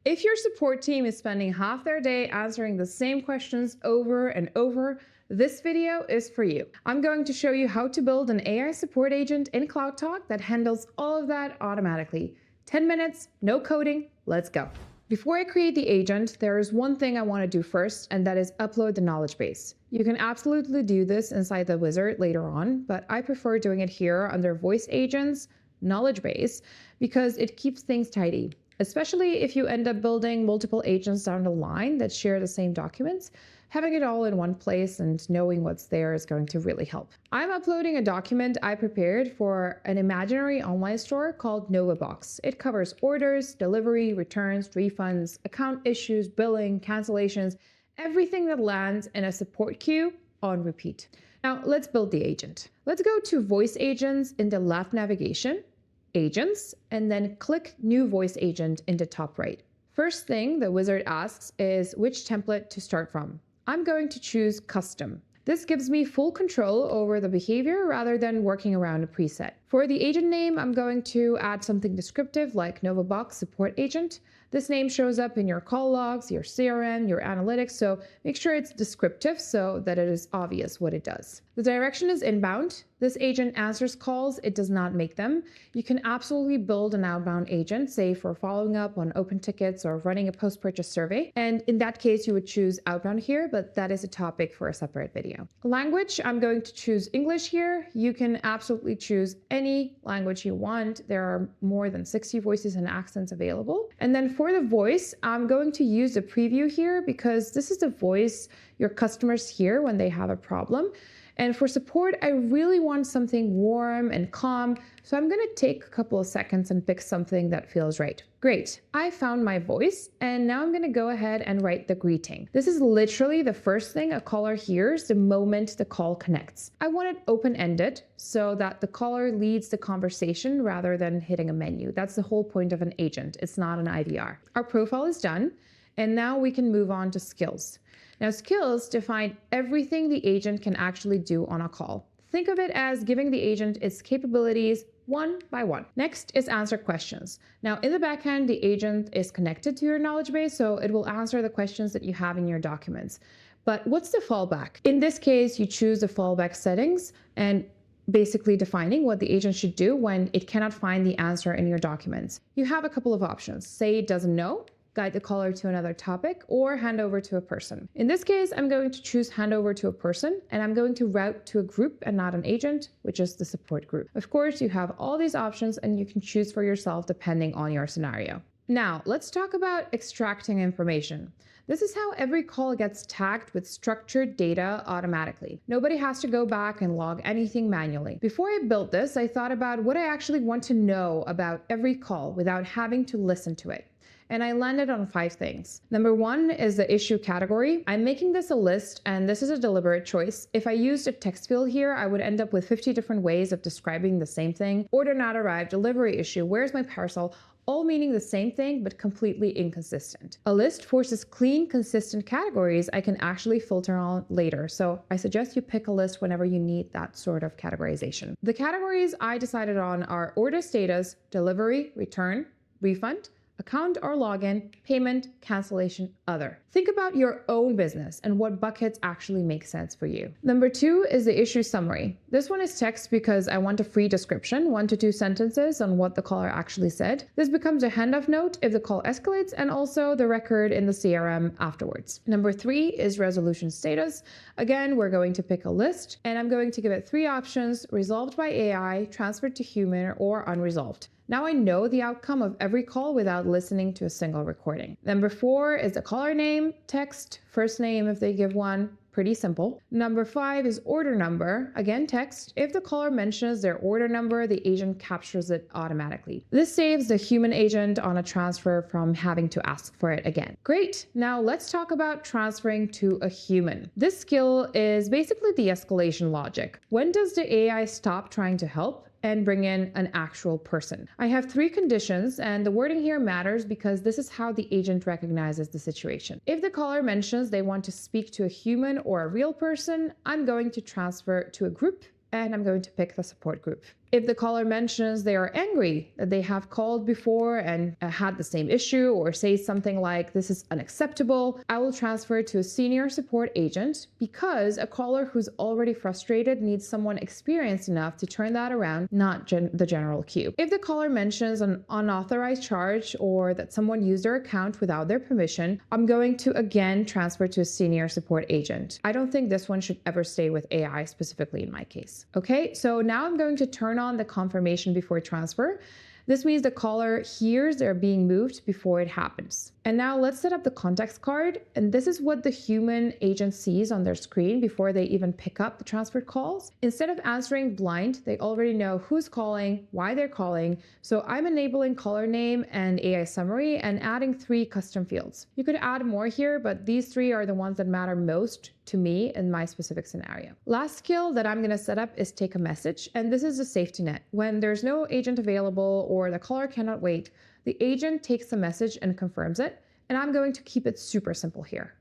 If your support team is spending half their day answering the same questions over and over, this video is for you. I'm going to show you how to build an AI support agent in CloudTalk that handles all of that automatically. 10 minutes, no coding, let's go. Before I create the agent, there is one thing I want to do first, and that is upload the knowledge base. You can absolutely do this inside the wizard later on, but I prefer doing it here under voice agents, knowledge base, because it keeps things tidy. Especially if you end up building multiple agents down the line that share the same documents, having it all in one place and knowing what's there is going to really help. I'm uploading a document I prepared for an imaginary online store called NovaBox. It covers orders, delivery, returns, refunds, account issues, billing, cancellations, everything that lands in a support queue on repeat. Now let's build the agent. Let's go to voice agents in the left navigation, agents, and then click new voice agent in the top right. First thing the wizard asks is which template to start from. I'm going to choose custom. This gives me full control over the behavior rather than working around a preset. For the agent name, I'm going to add something descriptive like NovaBox support agent. This name shows up in your call logs, your CRM, your analytics, so make sure it's descriptive so that it is obvious what it does. The direction is inbound. This agent answers calls, it does not make them. You can absolutely build an outbound agent, say for following up on open tickets or running a post-purchase survey. And in that case, you would choose outbound here, but that is a topic for a separate video. Language, I'm going to choose English here. You can absolutely choose any language you want. There are more than 60 voices and accents available. And then for the voice, I'm going to use the preview here because this is the voice your customers hear when they have a problem. And for support, I really want something warm and calm, so I'm gonna take a couple of seconds and pick something that feels right. Great, I found my voice, and now I'm gonna go ahead and write the greeting. This is literally the first thing a caller hears the moment the call connects. I want it open-ended so that the caller leads the conversation rather than hitting a menu. That's the whole point of an agent. It's not an IVR. Our profile is done, and now we can move on to skills. Now, skills define everything the agent can actually do on a call. Think of it as giving the agent its capabilities one by one. Next is answer questions. Now, in the backend, the agent is connected to your knowledge base, so it will answer the questions that you have in your documents. But what's the fallback? In this case, you choose the fallback settings and basically defining what the agent should do when it cannot find the answer in your documents. You have a couple of options. Say it doesn't know, guide the caller to another topic, or hand over to a person. In this case, I'm going to choose hand over to a person, and I'm going to route to a group and not an agent, which is the support group. Of course, you have all these options and you can choose for yourself depending on your scenario. Now, let's talk about extracting information. This is how every call gets tagged with structured data automatically. Nobody has to go back and log anything manually. Before I built this, I thought about what I actually want to know about every call without having to listen to it. And I landed on 5 things. Number 1 is the issue category. I'm making this a list, and this is a deliberate choice. If I used a text field here, I would end up with 50 different ways of describing the same thing. Order not arrived, delivery issue, where's my parcel? All meaning the same thing, but completely inconsistent. A list forces clean, consistent categories I can actually filter on later. So I suggest you pick a list whenever you need that sort of categorization. The categories I decided on are order status, delivery, return, refund, account or login, payment, cancellation, other. Think about your own business and what buckets actually make sense for you. Number 2 is the issue summary. This one is text because I want a free description, 1 to 2 sentences on what the caller actually said. This becomes a handoff note if the call escalates, and also the record in the CRM afterwards. Number 3 is resolution status. Again, we're going to pick a list, and I'm going to give it 3 options: resolved by AI, transferred to human, or unresolved. Now I know the outcome of every call without listening to a single recording. Number 4 is the caller name, text, first name if they give one, pretty simple. Number 5 is order number, again text. If the caller mentions their order number, the agent captures it automatically. This saves the human agent on a transfer from having to ask for it again. Great, now let's talk about transferring to a human. This skill is basically the escalation logic. When does the AI stop trying to help and bring in an actual person? I have 3 conditions, and the wording here matters because this is how the agent recognizes the situation. If the caller mentions they want to speak to a human or a real person, I'm going to transfer to a group, and I'm going to pick the support group. If the caller mentions they are angry that they have called before and had the same issue, or says something like, "This is unacceptable," I will transfer to a senior support agent, because a caller who's already frustrated needs someone experienced enough to turn that around, not the general queue. If the caller mentions an unauthorized charge or that someone used their account without their permission, I'm going to again transfer to a senior support agent. I don't think this one should ever stay with AI, specifically in my case. Okay, so now I'm going to turn on the confirmation before transfer. This means the caller hears they're being moved before it happens. And now let's set up the context card. And this is what the human agent sees on their screen before they even pick up the transferred calls. Instead of answering blind, they already know who's calling, why they're calling. So I'm enabling caller name and AI summary and adding 3 custom fields. You could add more here, but these 3 are the ones that matter most to me in my specific scenario. Last skill that I'm going to set up is take a message. And this is a safety net. When there's no agent available or the caller cannot wait, the agent takes the message and confirms it. And I'm going to keep it super simple here.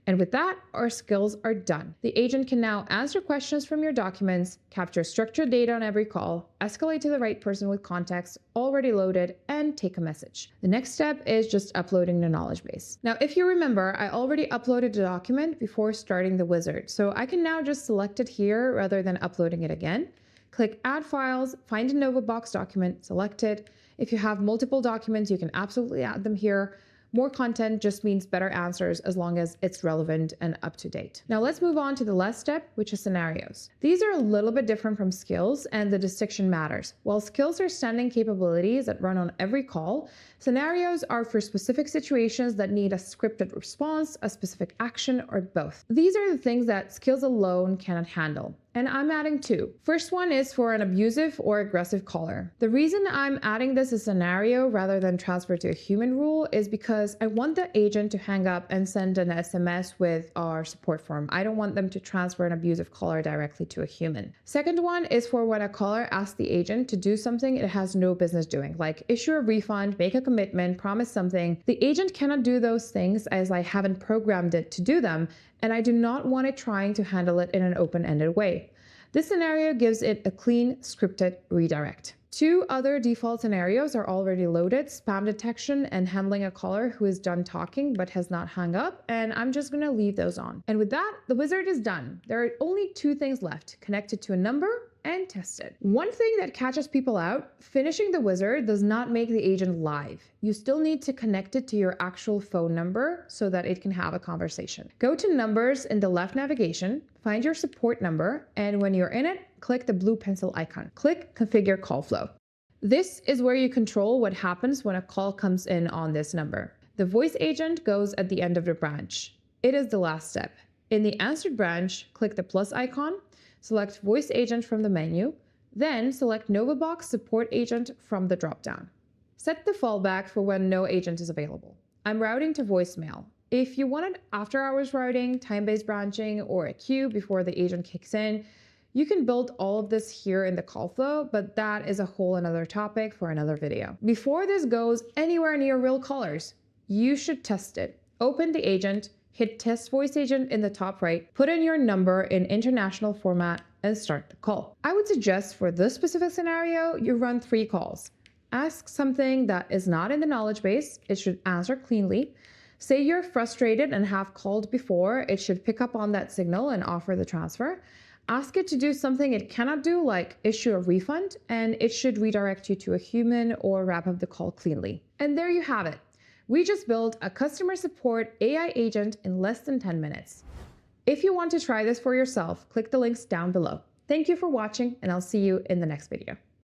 And with that, our skills are done. The agent can now answer questions from your documents, capture structured data on every call, escalate to the right person with context already loaded, and take a message. The next step is just uploading the knowledge base. Now, if you remember, I already uploaded the document before starting the wizard. So I can now just select it here rather than uploading it again. Click Add Files, find a NovaBox document, select it. If you have multiple documents, you can absolutely add them here. More content just means better answers as long as it's relevant and up to date. Now let's move on to the last step, which is scenarios. These are a little bit different from skills, and the distinction matters. While skills are standing capabilities that run on every call, scenarios are for specific situations that need a scripted response, a specific action, or both. These are the things that skills alone cannot handle. And I'm adding 2. First one is for an abusive or aggressive caller. The reason I'm adding this as scenario rather than transfer to a human rule is because I want the agent to hang up and send an SMS with our support form. I don't want them to transfer an abusive caller directly to a human. Second one is for when a caller asks the agent to do something it has no business doing, like issue a refund, make a commitment, promise something. The agent cannot do those things as I haven't programmed it to do them, and I do not want it trying to handle it in an open-ended way. This scenario gives it a clean, scripted redirect. 2 other default scenarios are already loaded: spam detection and handling a caller who is done talking but has not hung up, and I'm just going to leave those on. And with that, the wizard is done. There are only 2 things left: connect it to a number and test it. One thing that catches people out: finishing the wizard does not make the agent live. You still need to connect it to your actual phone number so that it can have a conversation. Go to numbers in the left navigation, find your support number, and when you're in it, click the blue pencil icon. Click Configure Call Flow. This is where you control what happens when a call comes in on this number. The voice agent goes at the end of the branch. It is the last step. In the answered branch, click the plus icon, select Voice Agent from the menu, then select NovaBox Support Agent from the dropdown. Set the fallback for when no agent is available. I'm routing to voicemail. If you wanted after-hours routing, time-based branching, or a queue before the agent kicks in, you can build all of this here in the call flow, but that is a whole another topic for another video. Before this goes anywhere near real callers, you should test it. Open the agent, hit Test Voice Agent in the top right, put in your number in international format, and start the call. I would suggest for this specific scenario, you run 3 calls. Ask something that is not in the knowledge base. It should answer cleanly. Say you're frustrated and have called before. It should pick up on that signal and offer the transfer. Ask it to do something it cannot do, like issue a refund, and it should redirect you to a human or wrap up the call cleanly. And there you have it. We just built a customer support AI agent in less than 10 minutes. If you want to try this for yourself, click the links down below. Thank you for watching, and I'll see you in the next video.